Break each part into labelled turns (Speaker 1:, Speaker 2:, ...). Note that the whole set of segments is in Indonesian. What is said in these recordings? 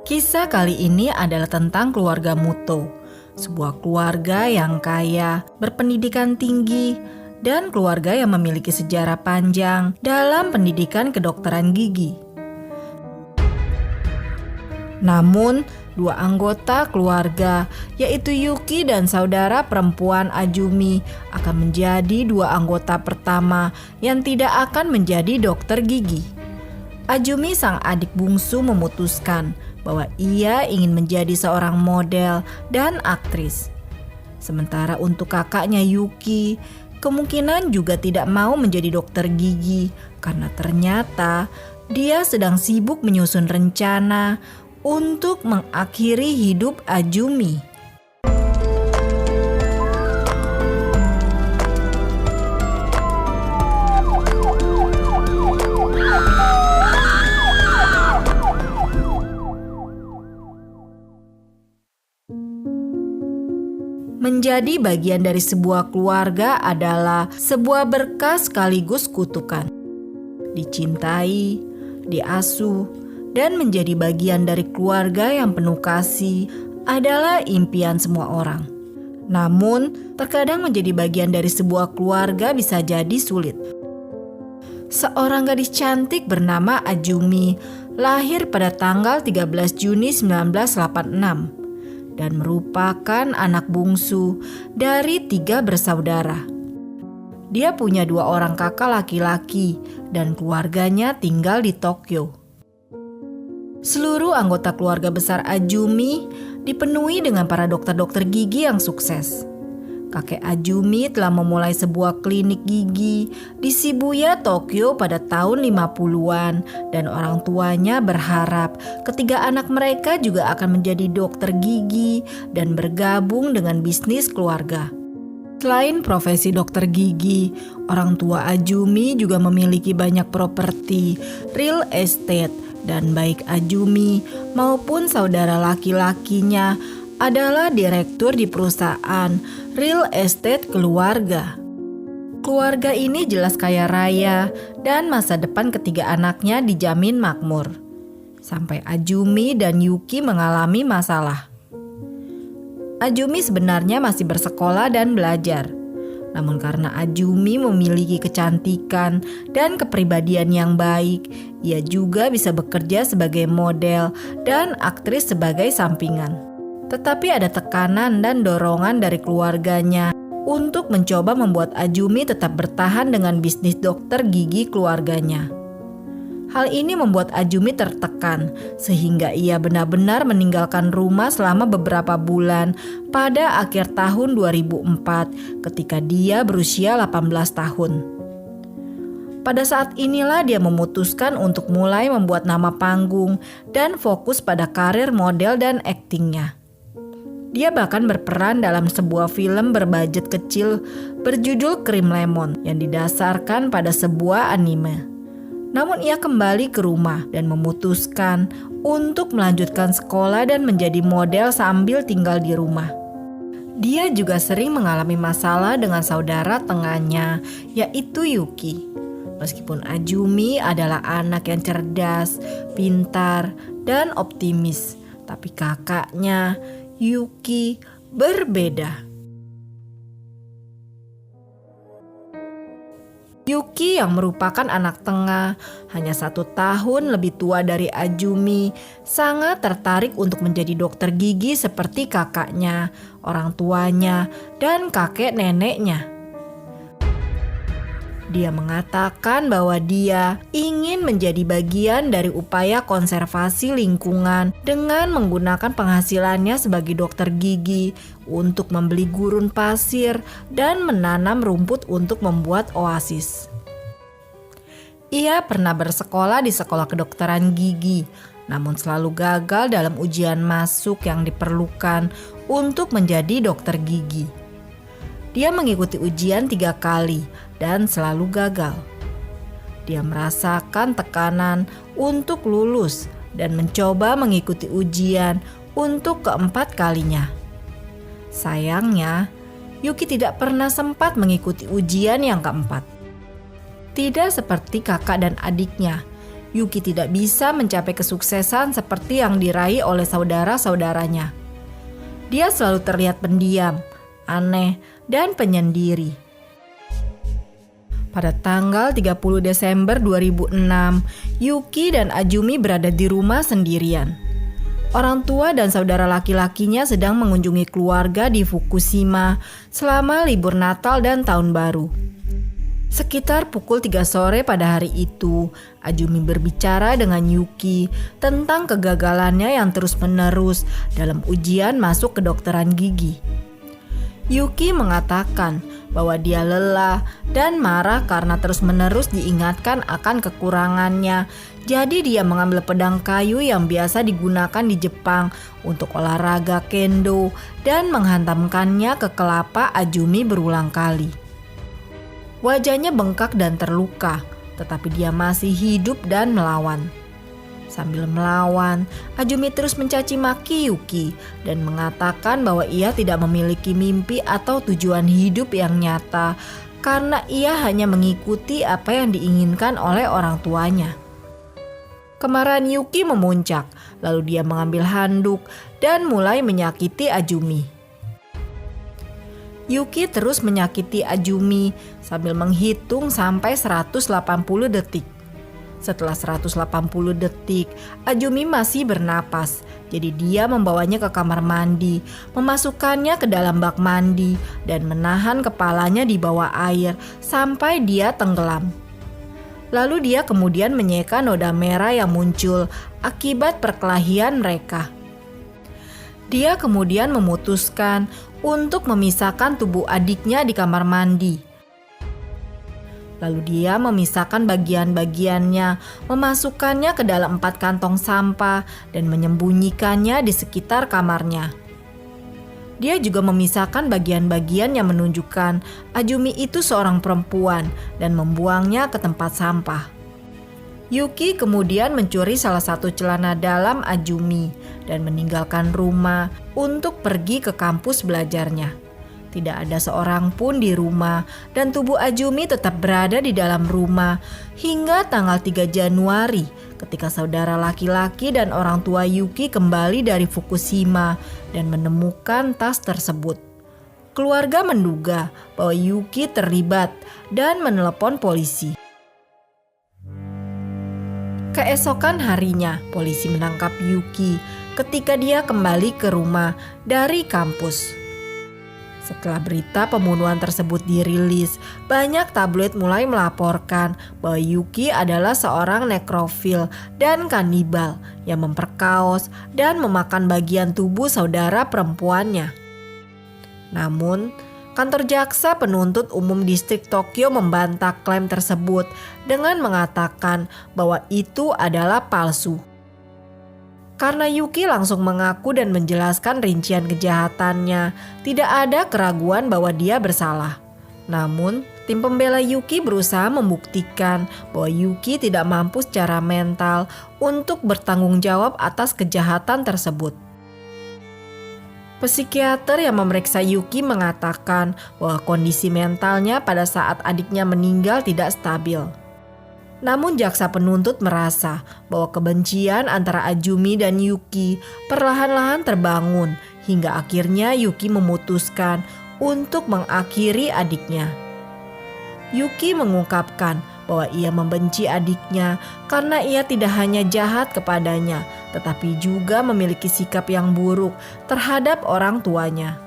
Speaker 1: Kisah kali ini adalah tentang keluarga Muto, sebuah keluarga yang kaya, berpendidikan tinggi, dan keluarga yang memiliki sejarah panjang dalam pendidikan kedokteran gigi. Namun, dua anggota keluarga, yaitu Yuki dan saudara perempuan Azumi, akan menjadi dua anggota pertama yang tidak akan menjadi dokter gigi. Azumi, sang adik bungsu, memutuskan bahwa ia ingin menjadi seorang model dan aktris. Sementara untuk kakaknya Yuki, kemungkinan juga tidak mau menjadi dokter gigi karena ternyata dia sedang sibuk menyusun rencana untuk mengakhiri hidup Azumi. Menjadi bagian dari sebuah keluarga adalah sebuah berkah sekaligus kutukan. Dicintai, diasuh, dan menjadi bagian dari keluarga yang penuh kasih adalah impian semua orang. Namun, terkadang menjadi bagian dari sebuah keluarga bisa jadi sulit. Seorang gadis cantik bernama Azumi lahir pada tanggal 13 Juni 1986 dan merupakan anak bungsu dari 3 bersaudara. Dia punya 2 orang kakak laki-laki dan keluarganya tinggal di Tokyo. Seluruh anggota keluarga besar Azumi dipenuhi dengan para dokter-dokter gigi yang sukses. Kakek Azumi telah memulai sebuah klinik gigi di Shibuya, Tokyo pada tahun 50-an dan orang tuanya berharap ketiga anak mereka juga akan menjadi dokter gigi dan bergabung dengan bisnis keluarga. Selain profesi dokter gigi, orang tua Azumi juga memiliki banyak properti, real estate, dan baik Azumi maupun saudara laki-lakinya adalah direktur di perusahaan real estate keluarga. Keluarga ini jelas kaya raya dan masa depan ketiga anaknya dijamin makmur. Sampai Azumi dan Yuki mengalami masalah. Azumi sebenarnya masih bersekolah dan belajar. Namun karena Azumi memiliki kecantikan dan kepribadian yang baik, ia juga bisa bekerja sebagai model dan aktris sebagai sampingan. Tetapi ada tekanan dan dorongan dari keluarganya untuk mencoba membuat Azumi tetap bertahan dengan bisnis dokter gigi keluarganya. Hal ini membuat Azumi tertekan sehingga ia benar-benar meninggalkan rumah selama beberapa bulan pada akhir tahun 2004 ketika dia berusia 18 tahun. Pada saat inilah dia memutuskan untuk mulai membuat nama panggung dan fokus pada karir model dan aktingnya. Dia bahkan berperan dalam sebuah film berbudget kecil berjudul Cream Lemon yang didasarkan pada sebuah anime. Namun ia kembali ke rumah dan memutuskan untuk melanjutkan sekolah dan menjadi model sambil tinggal di rumah. Dia juga sering mengalami masalah dengan saudara tengahnya, yaitu Yuki. Meskipun Azumi adalah anak yang cerdas, pintar, dan optimis, tapi kakaknya Yuki berbeda. Yuki yang merupakan anak tengah, hanya 1 tahun lebih tua dari Azumi, sangat tertarik untuk menjadi dokter gigi seperti kakaknya, orang tuanya, dan kakek neneknya. Dia mengatakan bahwa dia ingin menjadi bagian dari upaya konservasi lingkungan dengan menggunakan penghasilannya sebagai dokter gigi untuk membeli gurun pasir dan menanam rumput untuk membuat oasis. Ia pernah bersekolah di sekolah kedokteran gigi, namun selalu gagal dalam ujian masuk yang diperlukan untuk menjadi dokter gigi. Dia mengikuti ujian 3 kali dan selalu gagal. Dia merasakan tekanan untuk lulus dan mencoba mengikuti ujian untuk keempat kalinya. Sayangnya, Yuki tidak pernah sempat mengikuti ujian yang keempat. Tidak seperti kakak dan adiknya Yuki tidak bisa mencapai kesuksesan seperti yang diraih oleh saudara-saudaranya. Dia selalu terlihat pendiam, aneh, dan penyendiri. Pada tanggal 30 Desember 2006, Yuki dan Azumi berada di rumah sendirian. Orang tua dan saudara laki-lakinya sedang mengunjungi keluarga di Fukushima selama libur Natal dan Tahun Baru. Sekitar pukul 3 sore pada hari itu, Azumi berbicara dengan Yuki tentang kegagalannya yang terus-menerus dalam ujian masuk kedokteran gigi. Yuki mengatakan bahwa dia lelah dan marah karena terus-menerus diingatkan akan kekurangannya. Jadi dia mengambil pedang kayu yang biasa digunakan di Jepang untuk olahraga kendo dan menghantamkannya ke kelapa Azumi berulang kali. Wajahnya bengkak dan terluka, tetapi dia masih hidup dan melawan. Sambil melawan, Azumi terus mencaci maki Yuki dan mengatakan bahwa ia tidak memiliki mimpi atau tujuan hidup yang nyata karena ia hanya mengikuti apa yang diinginkan oleh orang tuanya. Kemarahan Yuki memuncak, lalu dia mengambil handuk dan mulai menyakiti Azumi. Yuki terus menyakiti Azumi sambil menghitung sampai 180 detik. Setelah 180 detik, Azumi masih bernapas. Jadi dia membawanya ke kamar mandi, memasukkannya ke dalam bak mandi, dan menahan kepalanya di bawah air sampai dia tenggelam. Lalu dia kemudian menyeka noda merah yang muncul akibat perkelahian mereka. Dia kemudian memutuskan untuk memisahkan tubuh adiknya di kamar mandi. Lalu dia memisahkan bagian-bagiannya, memasukkannya ke dalam 4 kantong sampah dan menyembunyikannya di sekitar kamarnya. Dia juga memisahkan bagian-bagian yang menunjukkan Azumi itu seorang perempuan dan membuangnya ke tempat sampah. Yuki kemudian mencuri salah satu celana dalam Azumi dan meninggalkan rumah untuk pergi ke kampus belajarnya. Tidak ada seorang pun di rumah dan tubuh Azumi tetap berada di dalam rumah hingga tanggal 3 Januari ketika saudara laki-laki dan orang tua Yuki kembali dari Fukushima dan menemukan tas tersebut. Keluarga menduga bahwa Yuki terlibat dan menelepon polisi. Keesokan harinya, polisi menangkap Yuki ketika dia kembali ke rumah dari kampus. Setelah berita pembunuhan tersebut dirilis, banyak tabloid mulai melaporkan bahwa Yuki adalah seorang nekrofil dan kanibal yang memperkaos dan memakan bagian tubuh saudara perempuannya. Namun, kantor jaksa penuntut umum distrik Tokyo membantah klaim tersebut dengan mengatakan bahwa itu adalah palsu. Karena Yuki langsung mengaku dan menjelaskan rincian kejahatannya, tidak ada keraguan bahwa dia bersalah. Namun, tim pembela Yuki berusaha membuktikan bahwa Yuki tidak mampu secara mental untuk bertanggung jawab atas kejahatan tersebut. Psikiater yang memeriksa Yuki mengatakan bahwa kondisi mentalnya pada saat adiknya meninggal tidak stabil. Namun jaksa penuntut merasa bahwa kebencian antara Azumi dan Yuki perlahan-lahan terbangun hingga akhirnya Yuki memutuskan untuk mengakhiri adiknya. Yuki mengungkapkan bahwa ia membenci adiknya karena ia tidak hanya jahat kepadanya, tetapi juga memiliki sikap yang buruk terhadap orang tuanya.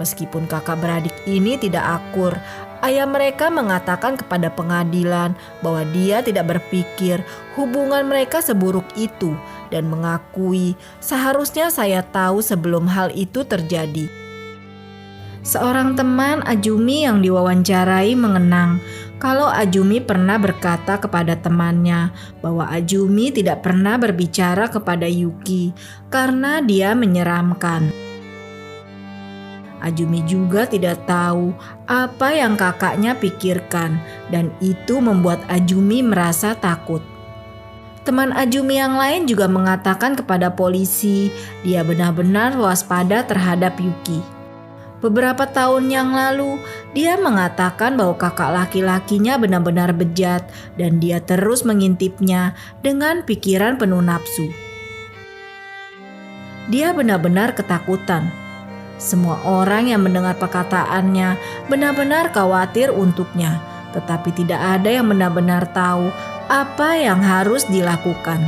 Speaker 1: Meskipun kakak beradik ini tidak akur, ayah mereka mengatakan kepada pengadilan bahwa dia tidak berpikir hubungan mereka seburuk itu dan mengakui seharusnya saya tahu sebelum hal itu terjadi. Seorang teman Azumi yang diwawancarai mengenang kalau Azumi pernah berkata kepada temannya bahwa Azumi tidak pernah berbicara kepada Yuki karena dia menyeramkan. Azumi juga tidak tahu apa yang kakaknya pikirkan dan itu membuat Azumi merasa takut. Teman Azumi yang lain juga mengatakan kepada polisi dia benar-benar waspada terhadap Yuki. Beberapa tahun yang lalu, dia mengatakan bahwa kakak laki-lakinya benar-benar bejat dan dia terus mengintipnya dengan pikiran penuh nafsu. Dia benar-benar ketakutan. Semua orang yang mendengar perkataannya benar-benar khawatir untuknya, tetapi tidak ada yang benar-benar tahu apa yang harus dilakukan.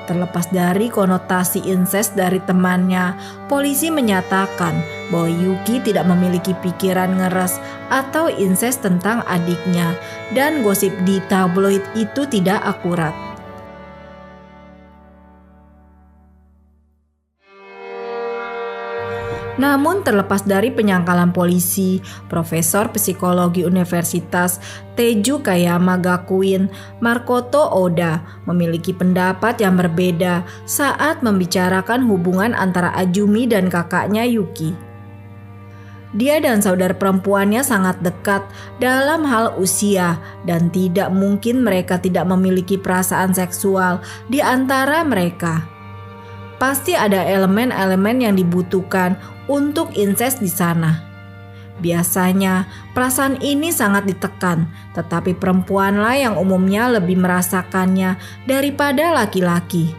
Speaker 1: Terlepas dari konotasi incest dari temannya, polisi menyatakan bahwa Yuki tidak memiliki pikiran ngeres atau incest tentang adiknya, dan gosip di tabloid itu tidak akurat. Namun terlepas dari penyangkalan polisi, Profesor Psikologi Universitas Teju Kayama Gakuin, Makoto Oda, memiliki pendapat yang berbeda saat membicarakan hubungan antara Azumi dan kakaknya Yuki. Dia dan saudara perempuannya sangat dekat dalam hal usia dan tidak mungkin mereka tidak memiliki perasaan seksual di antara mereka. Pasti ada elemen-elemen yang dibutuhkan untuk incest di sana. Biasanya perasaan ini sangat ditekan, tetapi perempuanlah yang umumnya lebih merasakannya daripada laki-laki.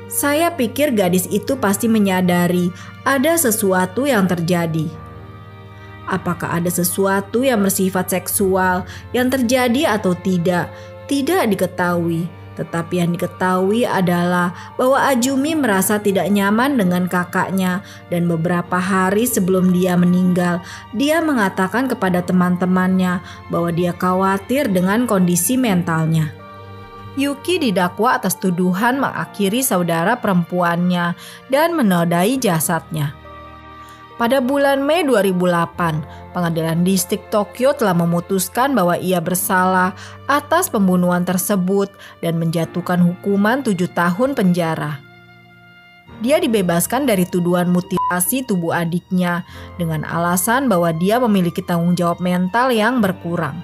Speaker 1: Saya pikir gadis itu pasti menyadari ada sesuatu yang terjadi. Apakah ada sesuatu yang bersifat seksual yang terjadi atau tidak diketahui. Tetapi yang diketahui adalah bahwa Azumi merasa tidak nyaman dengan kakaknya dan beberapa hari sebelum dia meninggal, dia mengatakan kepada teman-temannya bahwa dia khawatir dengan kondisi mentalnya. Yuki didakwa atas tuduhan mengakhiri saudara perempuannya dan menodai jasadnya. Pada bulan Mei 2008, Pengadilan Distrik Tokyo telah memutuskan bahwa ia bersalah atas pembunuhan tersebut dan menjatuhkan hukuman 7 tahun penjara. Dia dibebaskan dari tuduhan mutilasi tubuh adiknya dengan alasan bahwa dia memiliki tanggung jawab mental yang berkurang.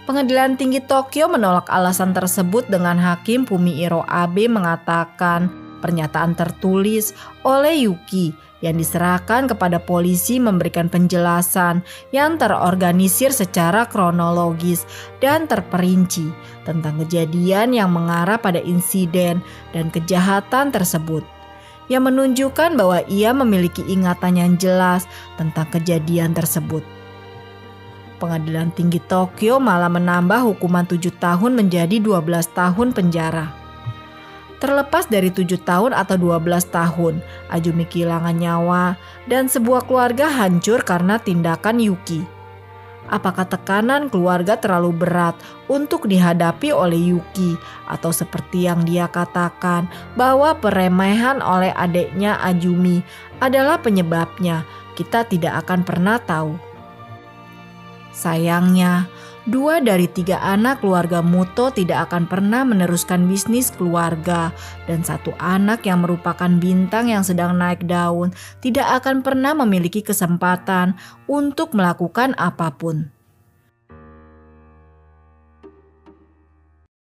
Speaker 1: Pengadilan Tinggi Tokyo menolak alasan tersebut dengan Hakim Fumihiro Abe mengatakan pernyataan tertulis oleh Yuki yang diserahkan kepada polisi memberikan penjelasan yang terorganisir secara kronologis dan terperinci tentang kejadian yang mengarah pada insiden dan kejahatan tersebut, yang menunjukkan bahwa ia memiliki ingatan yang jelas tentang kejadian tersebut. Pengadilan Tinggi Tokyo malah menambah hukuman 7 tahun menjadi 12 tahun penjara. Terlepas dari 7 tahun atau 12 tahun, Azumi kehilangan nyawa dan sebuah keluarga hancur karena tindakan Yuki. Apakah tekanan keluarga terlalu berat untuk dihadapi oleh Yuki atau seperti yang dia katakan bahwa peremehan oleh adiknya Azumi adalah penyebabnya? Kita tidak akan pernah tahu. Sayangnya, 2 dari 3 anak keluarga Muto tidak akan pernah meneruskan bisnis keluarga, dan 1 anak yang merupakan bintang yang sedang naik daun tidak akan pernah memiliki kesempatan untuk melakukan apapun.